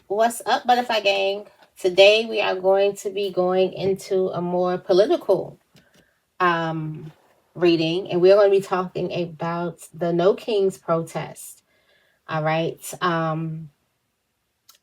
What's up, Butterfly Gang? Today we are going to be going into a more political um, reading, and we're going to be talking about the No Kings protest. All right.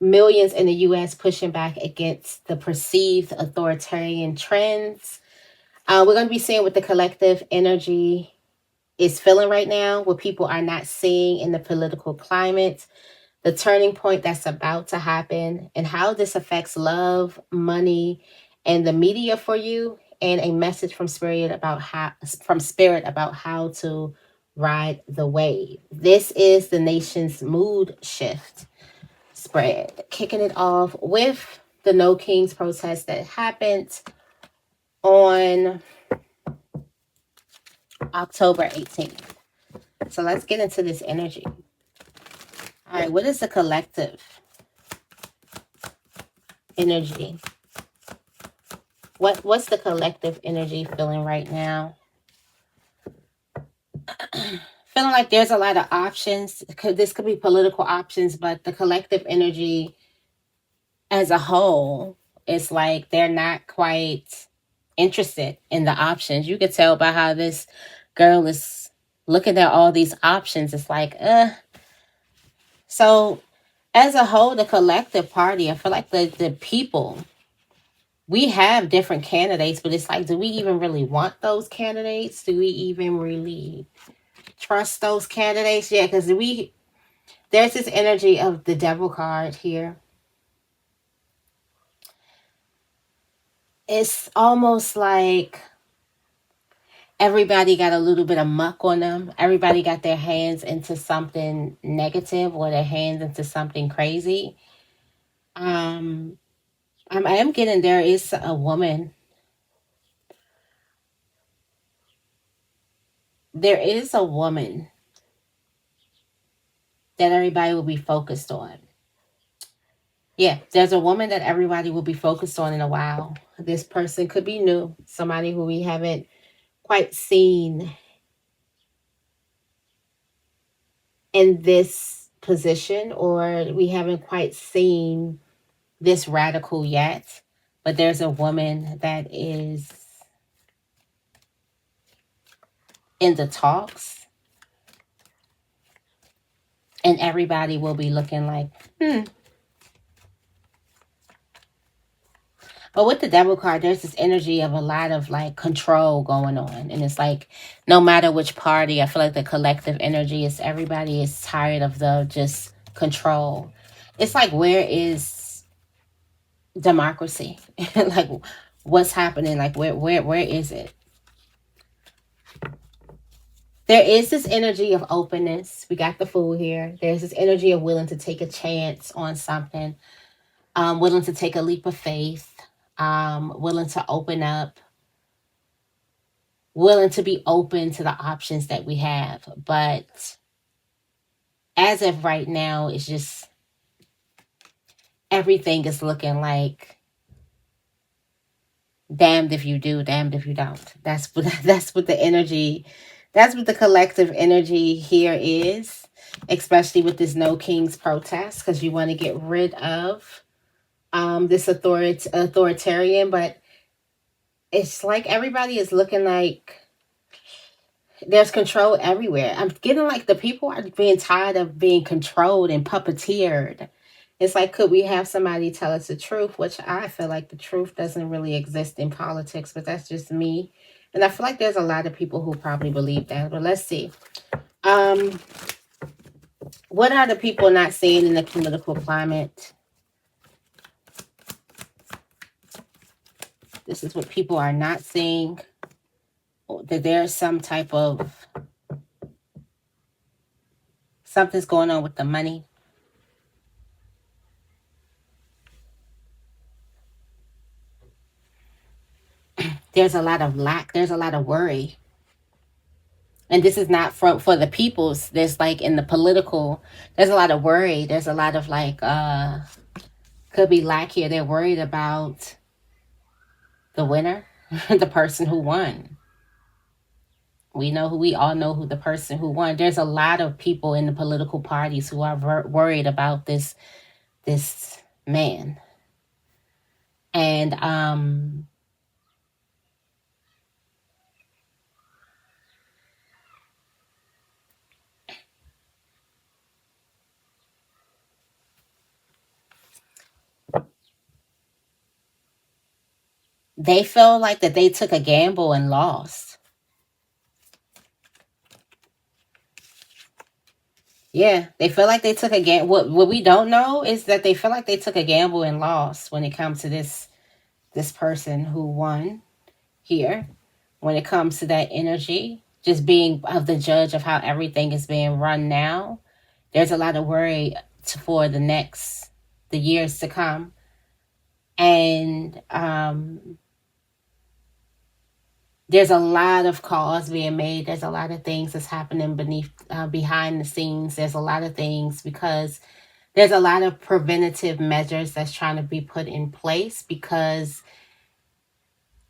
Millions in the U.S. pushing back against the perceived authoritarian trends. We're going to be seeing what the collective energy is feeling right now, what people are not seeing in the political climate, the turning point that's about to happen, and how this affects love, money, and the media for you, and a message from spirit about how to ride the wave. This is the nation's mood shift spread, kicking it off with the No Kings protest that happened on October 18th. So let's get into this energy. All right, what is the collective energy? What's the collective energy feeling right now? Feeling like there's a lot of options. This could be political options, but the collective energy as a whole is like they're not quite interested in the options. You could tell by how this girl is looking at all these options. It's like, So as a whole, the collective party, I feel like the people, we have different candidates, but it's like, do we even really want those candidates? Do we even really trust those candidates? Yeah, because there's this energy of the devil card here. It's almost like everybody got a little bit of muck on them. Everybody got their hands into something negative or their hands into something crazy. Um, I am getting there is a woman. There is a woman that everybody will be focused on. Yeah, there's a woman that everybody will be focused on in a while. This person could be new, somebody who we haven't quite seen in this position, or we haven't quite seen this radical yet. But there's a woman that is in the talks, and everybody will be looking like, But with the devil card, there's this energy of a lot of like control going on. And it's like, no matter which party, I feel like the collective energy is everybody is tired of the just control. It's like, where is democracy? Like, what's happening? Like, where is it? There is this energy of openness. We got the Fool here. There's this energy of willing to take a chance on something, willing to take a leap of faith, willing to open up, willing to be open to the options that we have. But as of right now, it's just everything is looking like damned if you do, damned if you don't. That's what the energy, that's what the collective energy here is, especially with this No Kings protest, because you want to get rid of this authoritarian. But it's like everybody is looking like there's control everywhere. I'm getting like the people are being tired of being controlled and puppeteered. It's like, could we have somebody tell us the truth? Which I feel like the truth doesn't really exist in politics, but that's just me. And I feel like there's a lot of people who probably believe that. But let's see. Um, what are the people not seeing in the political climate? This is what people are not seeing. That there's some type of something's going on with the money. There's a lot of lack. There's a lot of worry. And this is not for the peoples. There's like in the political, there's a lot of worry. There's a lot of like could be lack here. They're worried about the winner, the person who won. We all know who the person who won. There's a lot of people in the political parties who are worried about this man. And they feel like that they took a gamble and lost. Yeah, they feel like they took a gamble. What we don't know is that they feel like they took a gamble and lost when it comes to this person who won here. When it comes to that energy, just being of the judge of how everything is being run now, there's a lot of worry for the years to come. And there's a lot of calls being made. There's a lot of things that's happening behind the scenes. There's a lot of things because there's a lot of preventative measures that's trying to be put in place because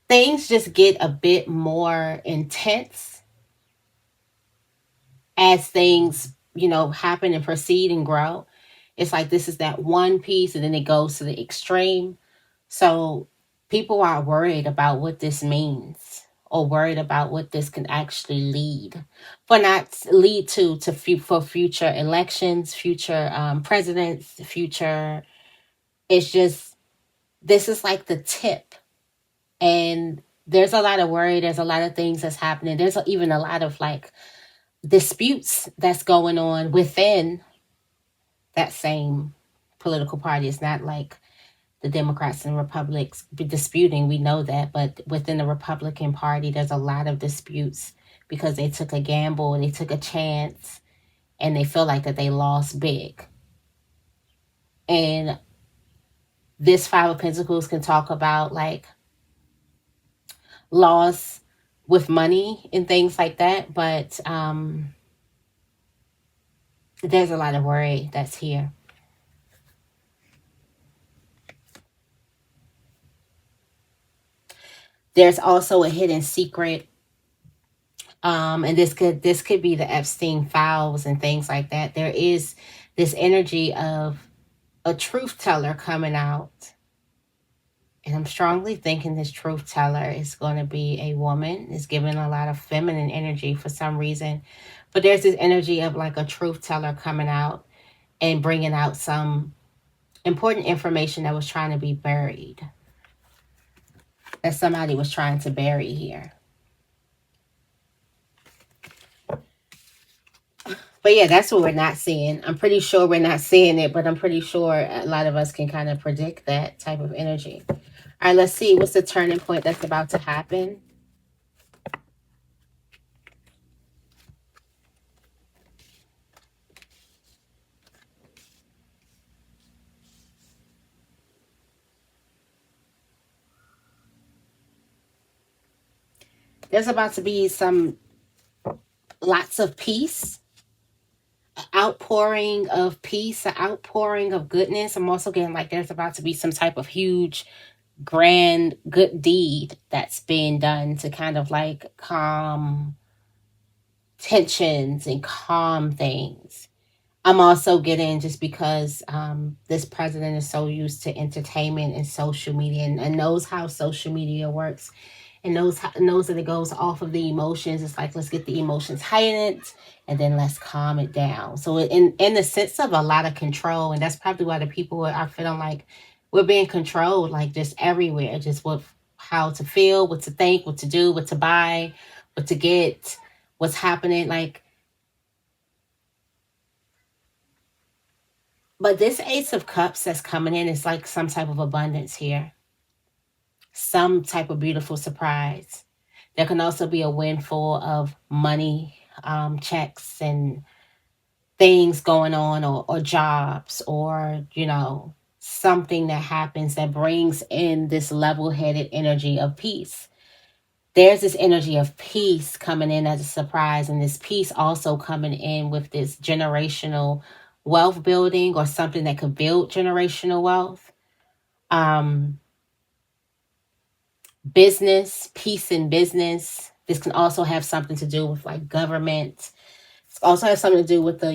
things just get a bit more intense as things, happen and proceed and grow. It's like this is that one piece and then it goes to the extreme. So people are worried about what this means or worried about what this can actually lead for future elections, future presidents, future. It's just this is like the tip, and there's a lot of worry. There's a lot of things that's happening. There's even a lot of like disputes that's going on within that same political party. It's not like the Democrats and Republicans be disputing. We know that, but within the Republican Party, there's a lot of disputes because they took a gamble, they took a chance, and they feel like that they lost big. And this Five of Pentacles can talk about like loss with money and things like that, but there's a lot of worry that's here. There's also a hidden secret, and this could be the Epstein files and things like that. There is this energy of a truth teller coming out, and I'm strongly thinking this truth teller is going to be a woman. It's giving a lot of feminine energy for some reason, but there's this energy of like a truth teller coming out and bringing out some important information that was trying to be buried, that somebody was trying to bury here. But yeah, that's what we're not seeing. I'm pretty sure we're not seeing it, but I'm pretty sure a lot of us can kind of predict that type of energy. All right, let's see. What's the turning point that's about to happen? There's about to be lots of peace, outpouring of peace, an outpouring of goodness. I'm also getting like there's about to be some type of huge, grand, good deed that's being done to kind of like calm tensions and calm things. I'm also getting just because this president is so used to entertainment and social media and knows how social media works and knows that it goes off of the emotions. It's like let's get the emotions heightened and then let's calm it down. So in the sense of a lot of control, and that's probably why the people are feeling like we're being controlled, like just everywhere, just what how to feel, what to think, what to do, what to buy, what to get, what's happening, like. But this Ace of Cups that's coming in is like some type of abundance here, some type of beautiful surprise. There can also be a windfall of money, checks, and things going on, or jobs, or, something that happens that brings in this level headed energy of peace. There's this energy of peace coming in as a surprise, and this peace also coming in with this generational wealth building or something that could build generational wealth. Um, Business, peace in business. This can also have something to do with like government. It also has something to do with the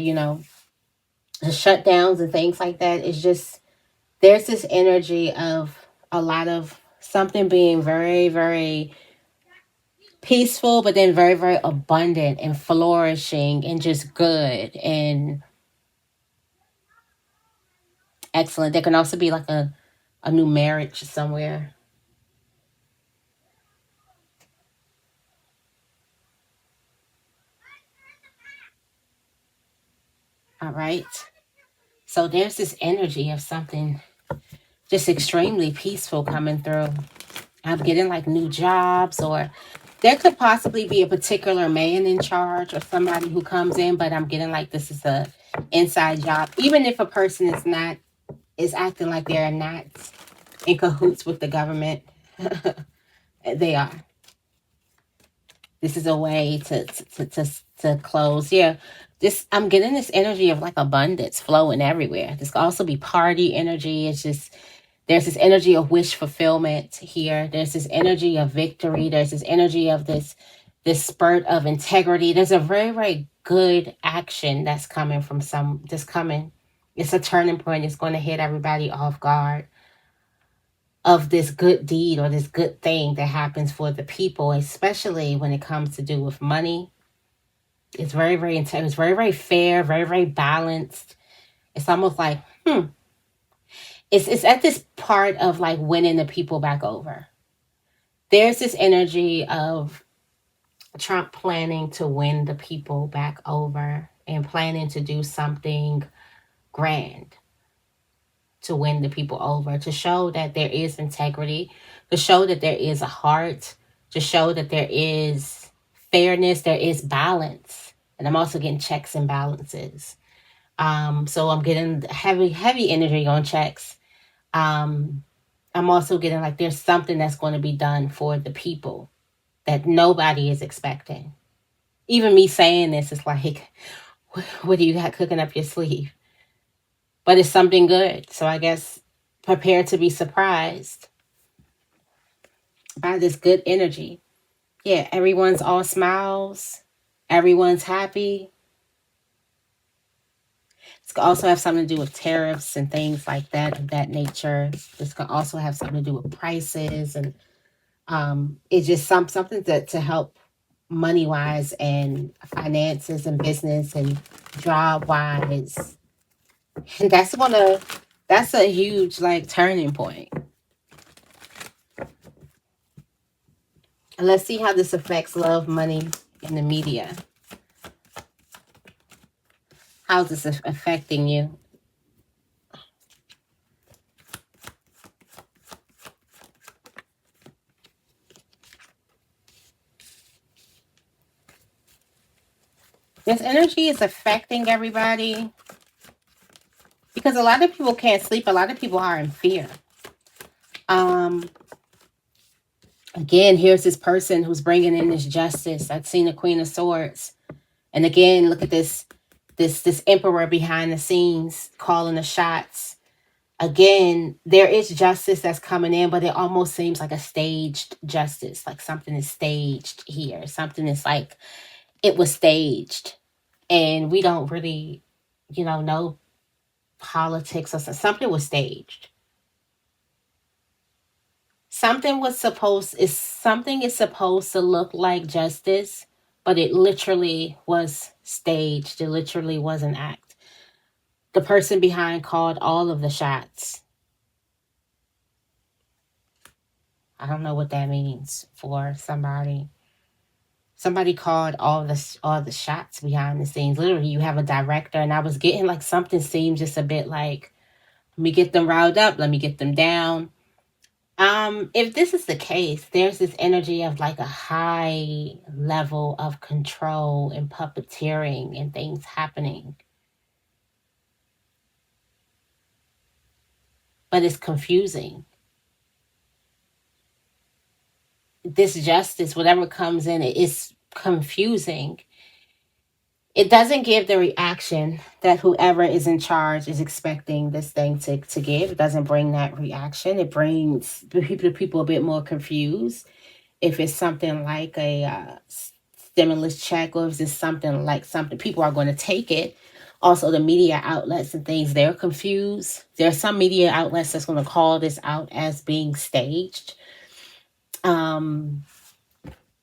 shutdowns and things like that. It's just there's this energy of a lot of something being very, very peaceful, but then very, very abundant and flourishing and just good and excellent. There can also be like a new marriage somewhere. All right. So there's this energy of something just extremely peaceful coming through. I'm getting like new jobs, or there could possibly be a particular man in charge or somebody who comes in, but I'm getting like this is a inside job. Even if a person is acting like they're not in cahoots with the government, they are. This is a way to close. Yeah, this I'm getting this energy of like abundance flowing everywhere. This could also be party energy. It's just there's this energy of wish fulfillment here. There's this energy of victory. There's this energy of this spurt of integrity. There's a very, very good action that's coming from some that's coming. It's a turning point. It's going to hit everybody off guard of this good deed or this good thing that happens for the people, especially when it comes to do with money. It's very, very intense. It's very, very fair, very, very balanced. It's almost like, it's at this part of like winning the people back over. There's this energy of Trump planning to win the people back over and planning to do something grand to win the people over, to show that there is integrity, to show that there is a heart, to show that there is fairness, there is balance. And I'm also getting checks and balances. So I'm getting heavy, heavy energy on checks. Um, I'm also getting like there's something that's going to be done for the people that nobody is expecting. Even me saying this is like, what do you got cooking up your sleeve? But it's something good. So I guess prepare to be surprised by this good energy. Yeah, everyone's all smiles. Everyone's happy. This could also have something to do with tariffs and things like that of that nature. This could also have something to do with prices, and it's just something to help money wise and finances and business and job wise. And that's a huge like turning point. And let's see how this affects love, money, and the media. How's this affecting you? This energy is affecting everybody because a lot of people can't sleep. A lot of people are in fear. Um, Again, here's this person who's bringing in this justice. I've seen the Queen of Swords, and again, look at this emperor behind the scenes calling the shots. Again, there is justice that's coming in, but it almost seems like a staged justice, like something is staged here. Something is like it was staged, and we don't really, know politics or something was staged. Something is supposed to look like justice, but it literally was staged. It literally was an act. The person behind called all of the shots. I don't know what that means for somebody. Somebody called all the shots behind the scenes. Literally, you have a director, and I was getting like something seemed just a bit like, let me get them riled up, let me get them down. If this is the case, there's this energy of like a high level of control and puppeteering and things happening. But it's confusing. This justice, whatever comes in it, is confusing. It doesn't give the reaction that whoever is in charge is expecting this thing to give. It doesn't bring that reaction. It brings the people a bit more confused. If it's something like a stimulus check, or if it's something like something, people are going to take it, Also, the media outlets and things, they're confused. There are some media outlets that's going to call this out as being staged. Um,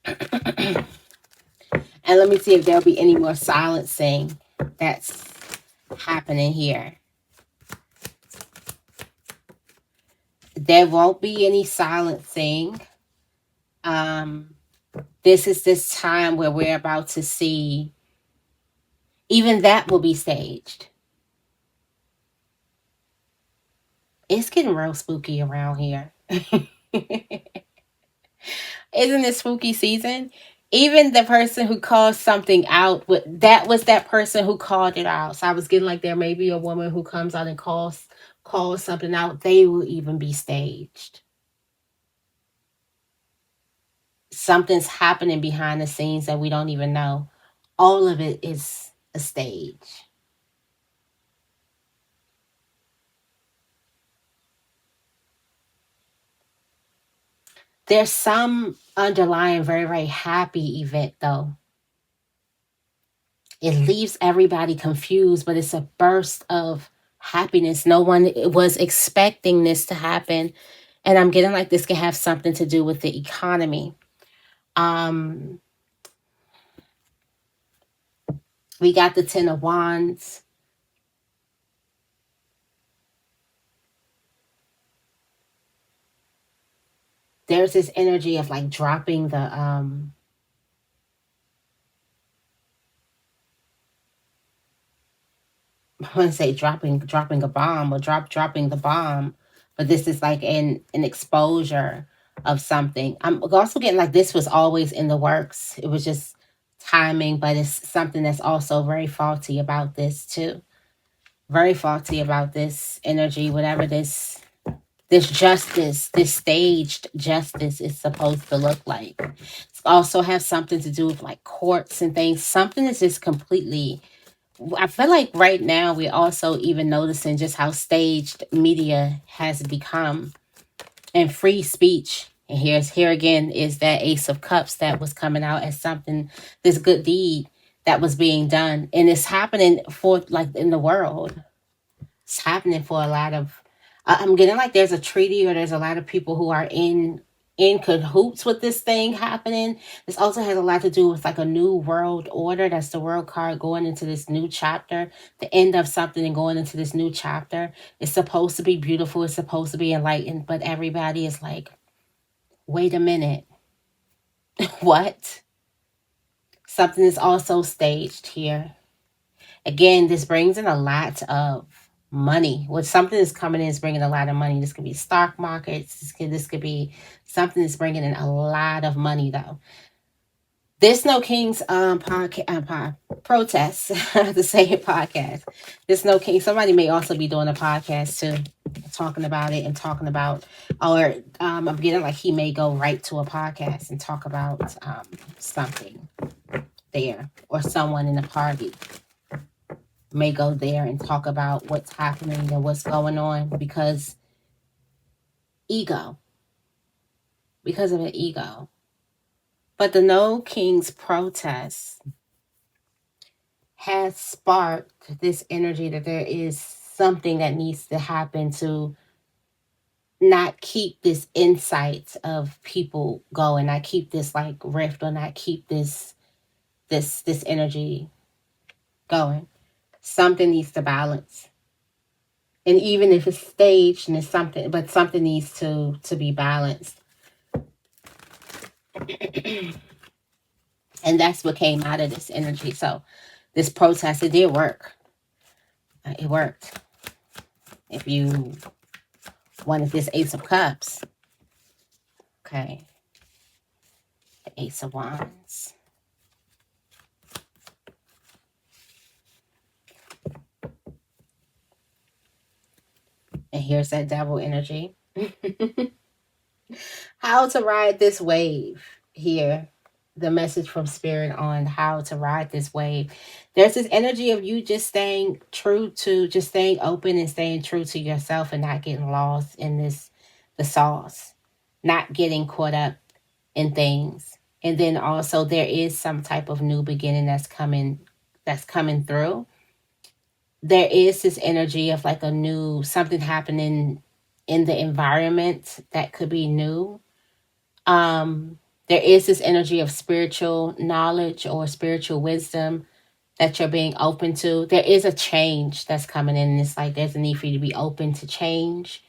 and let me see if there'll be any more silencing that's happening here. There won't be any silencing. This is this time where we're about to see, even that will be staged. It's getting real spooky around here. Isn't it spooky season? Even the person who calls something out, that was that person who called it out. So I was getting like there may be a woman who comes out and calls something out. They will even be staged. Something's happening behind the scenes that we don't even know. All of it is a stage. There's some underlying very, very happy event though. It leaves everybody confused, but it's a burst of happiness. No one was expecting this to happen. And I'm getting like this can have something to do with the economy. Um, we got the Ten of Wands. There's this energy of like dropping the I want to say dropping a bomb or dropping the bomb, but this is like an exposure of something. I'm also getting like this was always in the works. It was just timing, but it's something that's also very faulty about this too. Very faulty about this energy, whatever this justice, this staged justice is supposed to look like. It's also have something to do with like courts and things. Something is just completely, I feel like right now we're also even noticing just how staged media has become and free speech. And here again is that Ace of Cups that was coming out as something, this good deed that was being done. And it's happening for like in the world. It's happening for a lot of, I'm getting like there's a treaty or there's a lot of people who are in cahoots with this thing happening. This also has a lot to do with like a new world order. That's the world card going into this new chapter, the end of something and going into this new chapter. It's supposed to be beautiful. It's supposed to be enlightened, but everybody is like, wait a minute. What? Something is also staged here. Again, this brings in a lot of money. What something is coming in is bringing a lot of money. This could be stock markets. This could be something that's bringing in a lot of money, though. This No Kings protest, the same podcast. This No King. Somebody may also be doing a podcast too, talking about it and talking about, or I'm getting like he may go right to a podcast and talk about something there, or someone in the party may go there and talk about what's happening and what's going on because ego, because of an ego. But the No Kings protest has sparked this energy that there is something that needs to happen to not keep this insight of people going, not keep this like rift or not keep this energy going. Something needs to balance. And even if it's staged and it's something, but something needs to be balanced. And that's what came out of this energy. So this protest, it did work. It worked. If you wanted this Ace of Cups, okay, the Ace of Wands. And here's that devil energy. How to ride this wave here. The message from Spirit on how to ride this wave. There's this energy of you just staying true to, just staying open and staying true to yourself and not getting lost in the sauce, not getting caught up in things. And then also there is some type of new beginning that's coming through. there is this energy of like a new something happening in the environment that could be new. Um, there is this energy of spiritual knowledge or spiritual wisdom that you're being open to. There is a change that's coming in. And it's like there's a need for you to be open to change.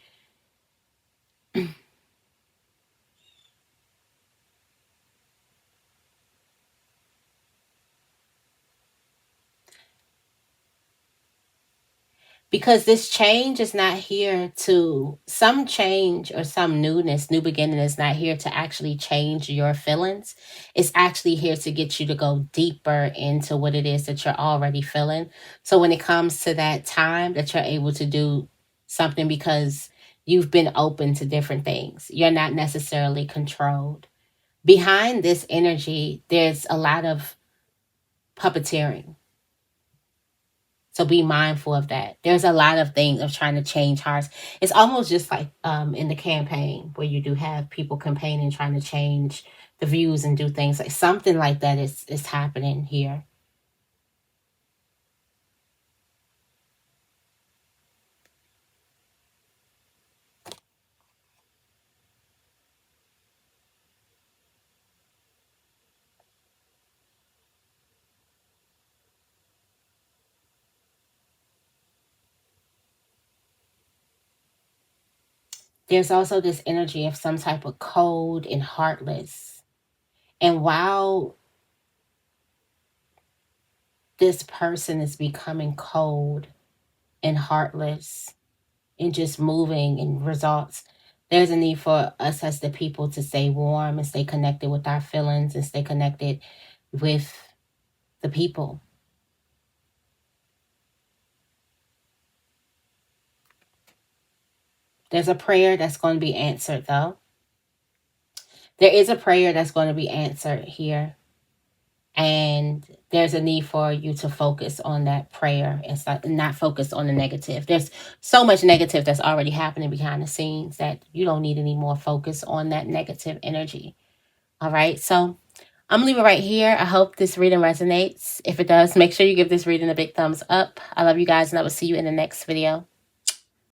Because this change is not here to, some change or some newness, new beginning is not here to actually change your feelings. It's actually here to get you to go deeper into what it is that you're already feeling. So when it comes to that time that you're able to do something because you've been open to different things, you're not necessarily controlled. Behind this energy, there's a lot of puppeteering. So be mindful of that. There's a lot of things of trying to change hearts. It's almost just like in the campaign where you do have people campaigning, trying to change the views and do things like something like that is happening here. There's also this energy of some type of cold and heartless. And while this person is becoming cold and heartless and just moving in results, there's a need for us as the people to stay warm and stay connected with our feelings and stay connected with the people. There's a prayer that's going to be answered, though. There is a prayer that's going to be answered here. And there's a need for you to focus on that prayer and not focus on the negative. There's so much negative that's already happening behind the scenes that you don't need any more focus on that negative energy. All right. So I'm going to leave it right here. I hope this reading resonates. If it does, make sure you give this reading a big thumbs up. I love you guys, and I will see you in the next video.